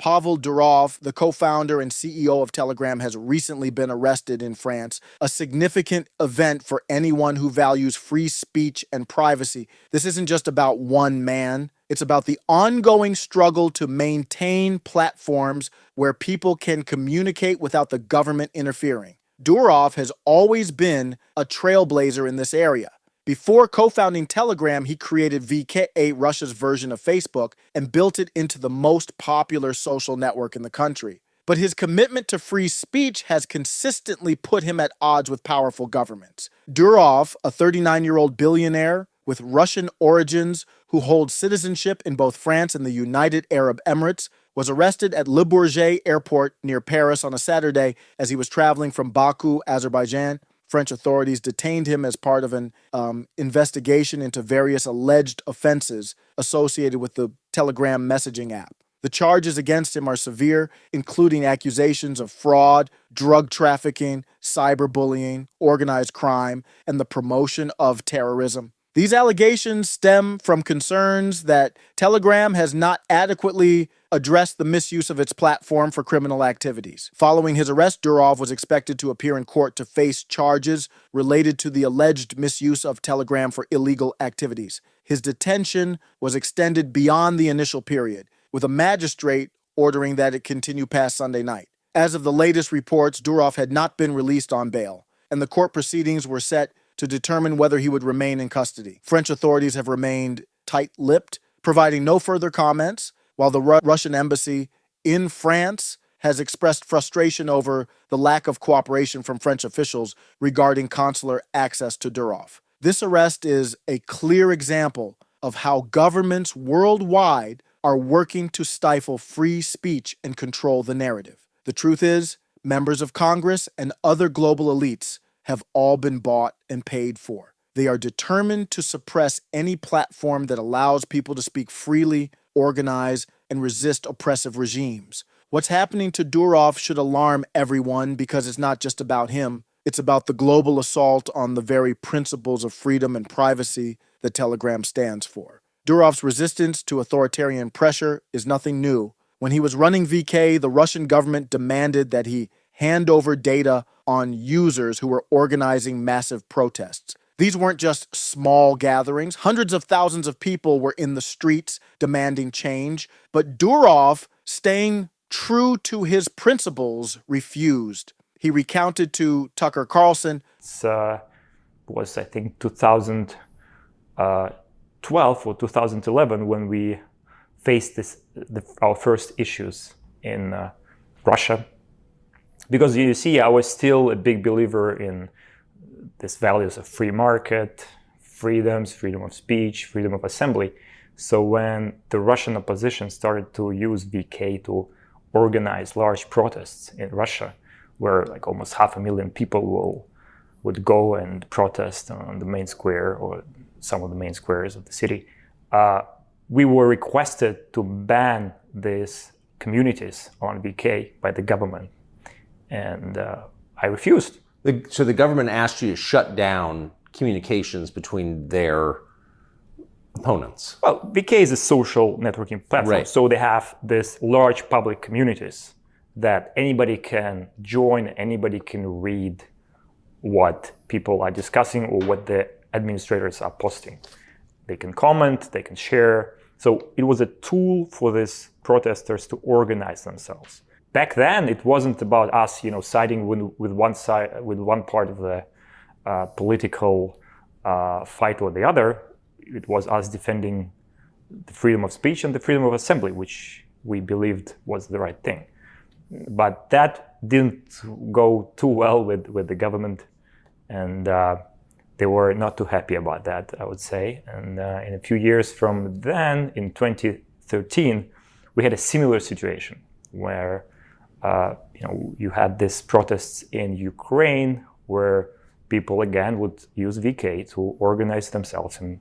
Pavel Durov, the co-founder and CEO of Telegram, has recently been arrested in France, a significant event for anyone who values free speech and privacy. This isn't just about one man. It's about the ongoing struggle to maintain platforms where people can communicate without the government interfering. Durov has always been a trailblazer in this area. Before co-founding Telegram, he created VK, Russia's version of Facebook, and built it into the most popular social network in the country. But his commitment to free speech has consistently put him at odds with powerful governments. Durov, a 39-year-old billionaire with Russian origins who holds citizenship in both France and the United Arab Emirates, was arrested at Le Bourget airport near Paris on a Saturday as he was traveling from Baku, Azerbaijan. French authorities detained him as part of an investigation into various alleged offenses associated with the Telegram messaging app. The charges against him are severe, including accusations of fraud, drug trafficking, cyberbullying, organized crime, and the promotion of terrorism. These allegations stem from concerns that Telegram has not adequately addressed the misuse of its platform for criminal activities. Following his arrest, Durov was expected to appear in court to face charges related to the alleged misuse of Telegram for illegal activities. His detention was extended beyond the initial period, with a magistrate ordering that it continue past Sunday night. As of the latest reports, Durov had not been released on bail, and the court proceedings were set to determine whether he would remain in custody. French authorities have remained tight-lipped, providing no further comments, while the Russian embassy in France has expressed frustration over the lack of cooperation from French officials regarding consular access to Durov. This arrest is a clear example of how governments worldwide are working to stifle free speech and control the narrative. The truth is, members of Congress and other global elites have all been bought and paid for. They are determined to suppress any platform that allows people to speak freely, organize, and resist oppressive regimes. What's happening to Durov should alarm everyone because it's not just about him. It's about the global assault on the very principles of freedom and privacy that Telegram stands for. Durov's resistance to authoritarian pressure is nothing new. When he was running VK, the Russian government demanded that he hand over data on users who were organizing massive protests. These weren't just small gatherings. Hundreds of thousands of people were in the streets demanding change. But Durov, staying true to his principles, refused. He recounted to Tucker Carlson. It was, I think, 2012 or 2011 when we faced our first issues in Russia. Because you see, I was still a big believer in these values of free market, freedoms, freedom of speech, freedom of assembly. So when the Russian opposition started to use VK to organize large protests in Russia, where like almost 500,000 people would go and protest on the main square or some of the main squares of the city, we were requested to ban these communities on VK by the government. And I refused. So the government asked you to shut down communications between their opponents? Well, VK is a social networking platform. Right. So they have this large public communities that anybody can join, anybody can read what people are discussing or what the administrators are posting. They can comment, they can share. So it was a tool for these protesters to organize themselves. Back then, it wasn't about us, siding with one side, with one part of the political fight or the other. It was us defending the freedom of speech and the freedom of assembly, which we believed was the right thing. But that didn't go too well with the government, and they were not too happy about that, I would say. And in a few years from then, in 2013, we had a similar situation where you had these protests in Ukraine where people again would use VK to organize themselves and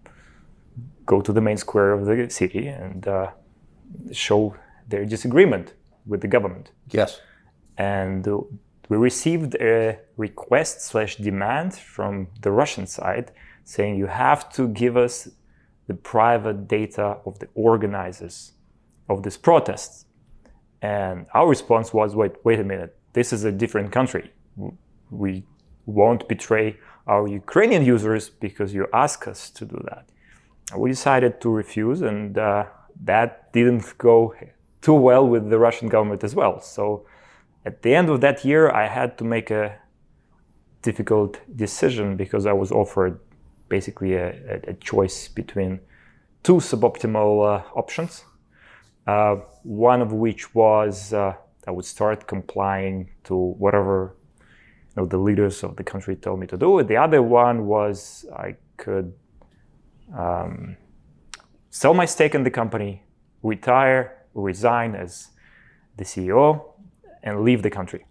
go to the main square of the city and show their disagreement with the government. Yes. And we received a request/demand from the Russian side saying you have to give us the private data of the organizers of these protests. And our response was, wait a minute, this is a different country. We won't betray our Ukrainian users because you ask us to do that. We decided to refuse, and that didn't go too well with the Russian government as well. So at the end of that year, I had to make a difficult decision because I was offered basically a choice between two suboptimal options. One of which was I would start complying to whatever the leaders of the country told me to do. The other one was I could sell my stake in the company, resign as the CEO, and leave the country.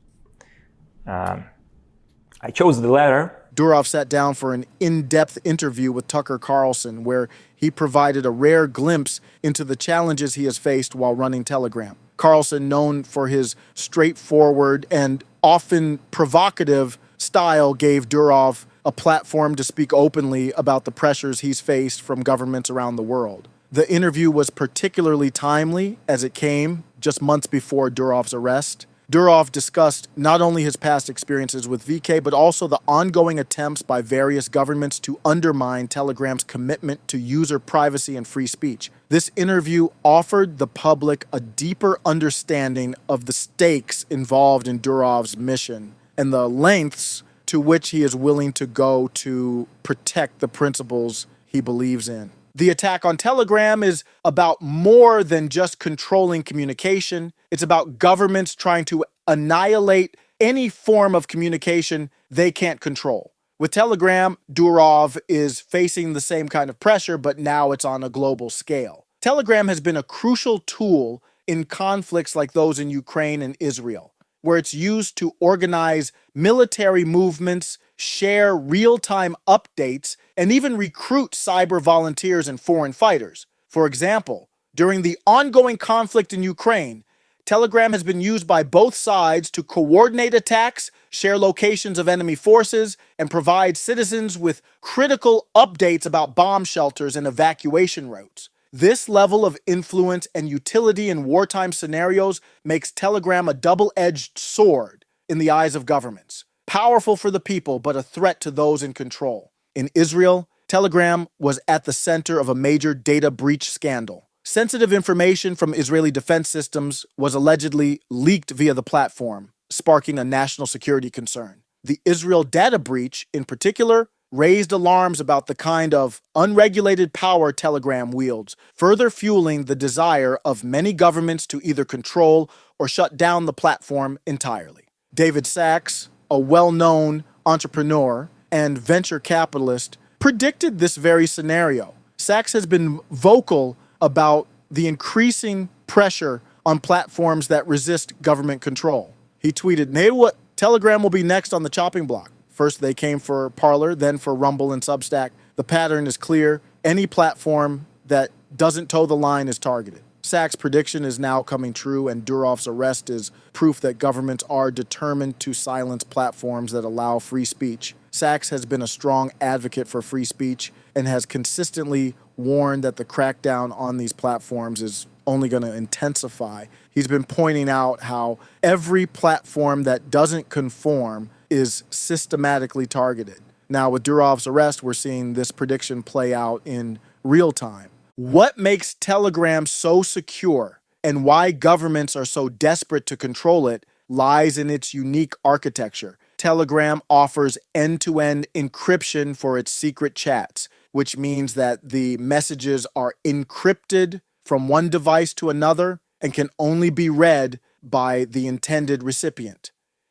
I chose the latter. Durov sat down for an in-depth interview with Tucker Carlson, where he provided a rare glimpse into the challenges he has faced while running Telegram. Carlson, known for his straightforward and often provocative style, gave Durov a platform to speak openly about the pressures he's faced from governments around the world. The interview was particularly timely as it came just months before Durov's arrest. Durov discussed not only his past experiences with VK, but also the ongoing attempts by various governments to undermine Telegram's commitment to user privacy and free speech. This interview offered the public a deeper understanding of the stakes involved in Durov's mission and the lengths to which he is willing to go to protect the principles he believes in. The attack on Telegram is about more than just controlling communication. It's about governments trying to annihilate any form of communication they can't control. With Telegram, Durov is facing the same kind of pressure, but now it's on a global scale. Telegram has been a crucial tool in conflicts like those in Ukraine and Israel, where it's used to organize military movements, share real-time updates, and even recruit cyber volunteers and foreign fighters. For example, during the ongoing conflict in Ukraine, Telegram has been used by both sides to coordinate attacks, share locations of enemy forces, and provide citizens with critical updates about bomb shelters and evacuation routes. This level of influence and utility in wartime scenarios makes Telegram a double-edged sword in the eyes of governments. Powerful for the people, but a threat to those in control. In Israel, Telegram was at the center of a major data breach scandal. Sensitive information from Israeli defense systems was allegedly leaked via the platform, sparking a national security concern. The Israel data breach, in particular, raised alarms about the kind of unregulated power Telegram wields, further fueling the desire of many governments to either control or shut down the platform entirely. David Sacks, a well-known entrepreneur and venture capitalist, predicted this very scenario. Sacks has been vocal about the increasing pressure on platforms that resist government control. He tweeted, Telegram will be next on the chopping block. First, they came for Parler, then for Rumble and Substack. The pattern is clear. Any platform that doesn't toe the line is targeted. Sacks' prediction is now coming true, and Durov's arrest is proof that governments are determined to silence platforms that allow free speech. Sacks has been a strong advocate for free speech and has consistently warned that the crackdown on these platforms is only going to intensify. He's been pointing out how every platform that doesn't conform is systematically targeted. Now, with Durov's arrest, we're seeing this prediction play out in real time. What makes Telegram so secure and why governments are so desperate to control it lies in its unique architecture. Telegram offers end-to-end encryption for its secret chats, which means that the messages are encrypted from one device to another and can only be read by the intended recipient.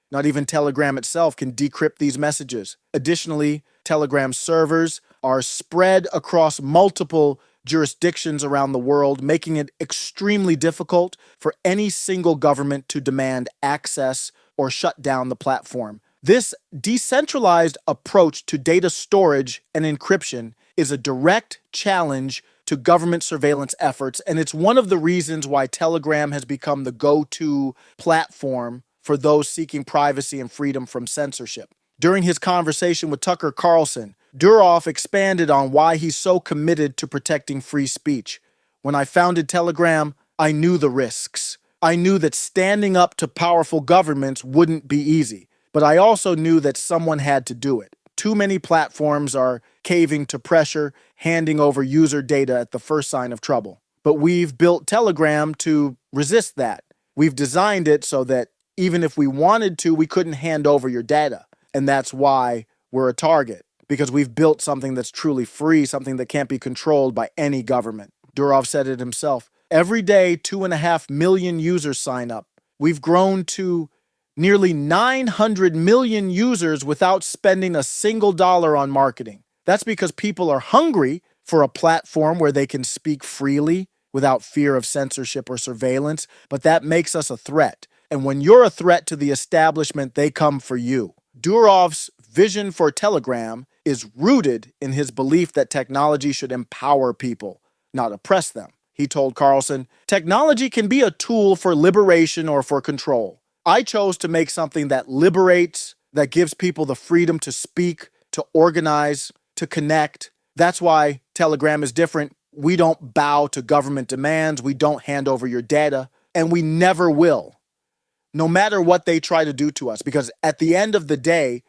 Not even Telegram itself can decrypt these messages. Additionally, Telegram servers are spread across multiple jurisdictions around the world, making it extremely difficult for any single government to demand access or shut down the platform. This decentralized approach to data storage and encryption is a direct challenge to government surveillance efforts, and it's one of the reasons why Telegram has become the go-to platform for those seeking privacy and freedom from censorship. During his conversation with Tucker Carlson, Durov expanded on why he's so committed to protecting free speech. When I founded Telegram, I knew the risks. I knew that standing up to powerful governments wouldn't be easy, but I also knew that someone had to do it. Too many platforms are caving to pressure, handing over user data at the first sign of trouble. But we've built Telegram to resist that. We've designed it so that even if we wanted to, we couldn't hand over your data. And that's why we're a target, because we've built something that's truly free, something that can't be controlled by any government. Durov said it himself. Every day, 2.5 million users sign up. We've grown to nearly 900 million users without spending a single dollar on marketing. That's because people are hungry for a platform where they can speak freely without fear of censorship or surveillance, but that makes us a threat. And when you're a threat to the establishment, they come for you. Durov's vision for Telegram is rooted in his belief that technology should empower people, not oppress them. He told Carlson, "Technology can be a tool for liberation or for control. I chose to make something that liberates, that gives people the freedom to speak, to organize, to connect. That's why Telegram is different. We don't bow to government demands. We don't hand over your data, and we never will, no matter what they try to do to us. Because at the end of the day,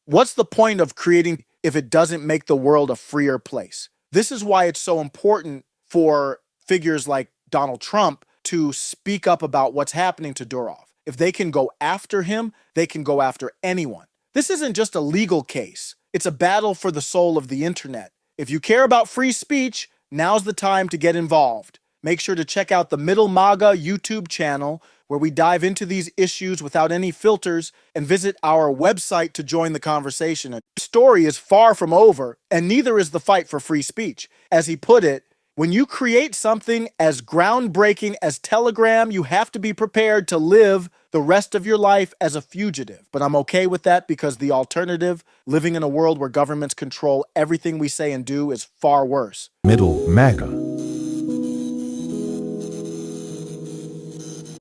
what's the point of creating if it doesn't make the world a freer place?" This is why it's so important for figures like Donald Trump to speak up about what's happening to Durov. If they can go after him, they can go after anyone. This isn't just a legal case. It's a battle for the soul of the internet. If you care about free speech, now's the time to get involved. Make sure to check out the Middle MAGA YouTube channel, where we dive into these issues without any filters, and visit our website to join the conversation. The story is far from over, and neither is the fight for free speech. As he put it, when you create something as groundbreaking as Telegram, you have to be prepared to live the rest of your life as a fugitive. But I'm okay with that, because the alternative, living in a world where governments control everything we say and do, is far worse. Middle MAGA.